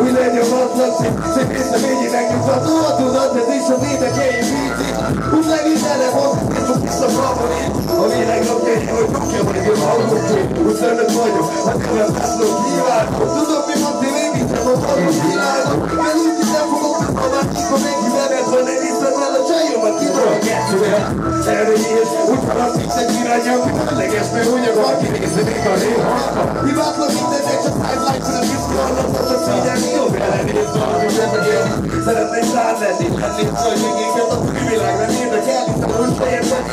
Új lenyomatlan cím, szép észrevényének nyugtató a tudat, ez is az énekeim vízi. Úgy legítele mond, és fog visszakalmani. A világ napjai, hogy nyugja vagyok, hallgatok ki. Úgy szörnök vagyok, hát nem látlok kívánok. Tudom, mi van, ti végítem a valós világot. Mert úgy is nem fogok visszavált, mikor neki vevet, ha nem hiszed el a csajomat, kidról a kettővel. Erőnyés, úgy harapítek irányom, hogy különleges, mert úgy akar kinézni még a réhata. Hibátlan mindennek, csak highlight-ül a viszkiarlatot, csak figyelni jobb ellenéz valami zsebegél. Szeretnék rá lenni, lenni szöjjégéket, a külvilág nem érdekel, hiszen úgy fejezeni.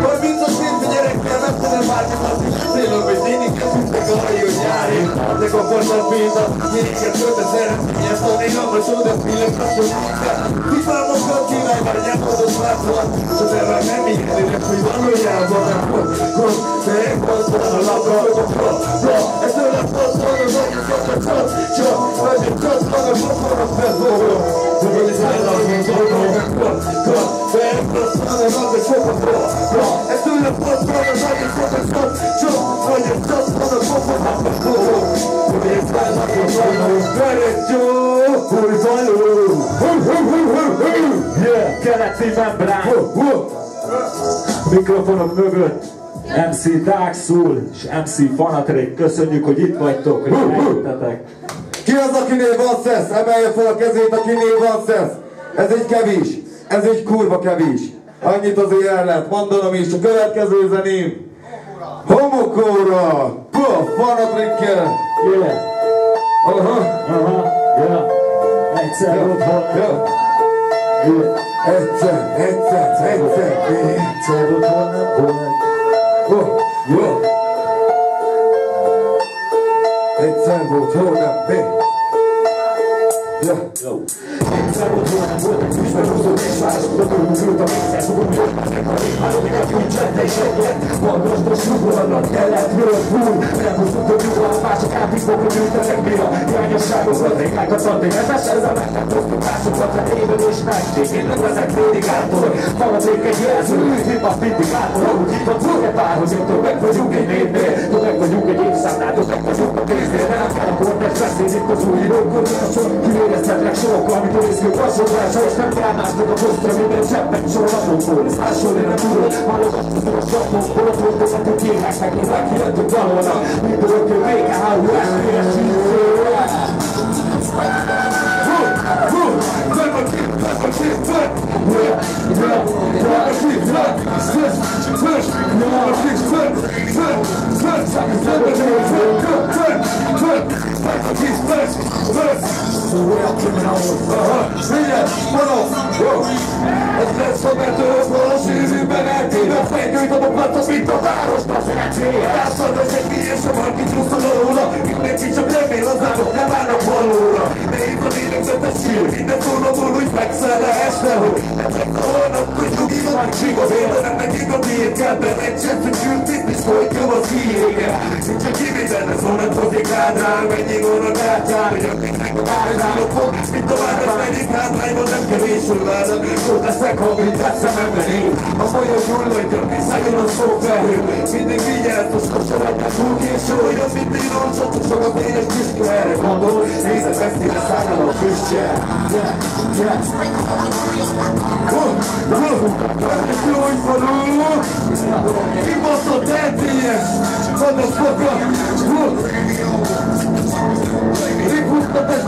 Hogy mint a színfi gyerekkel, megfelel bármit az is, célom, hogy nénikkel szüntek a hajó nyári. De komfortabb mint a nyéket költe szeretni, ezt a még amra sódott pillanat, hogy munkát. Kifálmokkal kívánj, már nyelvadott látszóan, csak erre nem ígérlek, hogy valójában nem volt. De én voltam a labra, hogy a pro, ez tőlem voltam az egészet, csak vagyok csak maga sokkal felvólom. Tudod, hogy szállal, mint dolgom, de én voltam a labra, sokkal ez tőlem voltam az egészet, csak vagyok csak maga sokkal felvólom. Tudod, hogy szállal, mint dolgom, verett jó, hogy való. Keleti membrán mikrofonok mögött MC Dark Soul és MC Fanatrik, köszönjük, hogy itt vagytok, hogy eljöttetek. Ki az, akinél van szesz? Emelje fel a kezét, akinél van szesz. Ez egy kevés, ez egy kurva kevés. Annyit azért el lehet mondanom is, a következő zeném Homokóra, Fanatrikkel. Yeah. Aha, yeah. Egyszer otthon. Egyszer otthon nem volt. Egyszer volt, jó, nem, mi? Egyszer otthon nem volt, ismerhúzó és választottul ültem, egyszer fogom jól, hálódikat úgy csende és egyet, magostos nyugodnak keletről fúj, elhúztuk, hogy nyugodt, mások átízbokon ültenek mi a hiányosságokat, rékákat addig, ez a megtartoztuk másokat, a éven és másik, én nem leszek prédikátor, Fanatik egy jelző, hip-hop indikátor, ahogy itt a cúrepár, hogy jöttől meg vagyunk egy névnél, meg vagyunk egy évszámnál, meg vagyunk a pénznél, nem kell a kortás beszéd itt az új írókor, kivédezhetlek sorokkal, amit részkül vasodrása, és nem kell másnak a posztra, minden cseppek sorolapokból, ez máshol én nem tudod, válogatkozom a sapokból, a fordulhatók írják meg, én meghihetünk valónak, mindörökké VKHU, Ez lesz a betöltve a sűrűben eltéve fejtőt a bokat, mint a városba szerencséje. Lássad, ez egy kies, a valaki csúszol róla, mindenki csak remél, az álmok nem állnak valóra. De itt a lélegzetes sír, minden szónapból úgy fekszel le este, hogy ezek a holnap, hogy nyugi van, az életem nekik a miért kell benne egy cseppet gyűjtít, és folytjam az hírége. Nincs a kivétel, ez honnan hozik rád rám, mennyi gónak átjár, hogy akiknek a városálok fog, mint a város megyik hátrányban nem kevés hullának, ott leszek, ha mint tetszem emberén. A folyos hullajtja, szálljon a szófelhő, mindig vigyázz, most kosaradnak túl késő, olyan mindig roncsatok, sok a fényes kiskő, erre gondol, nézek veszélyre szállal a füstje. Ez jó, hogy való, kibaszott LTS, motherfucker, rip húztat ez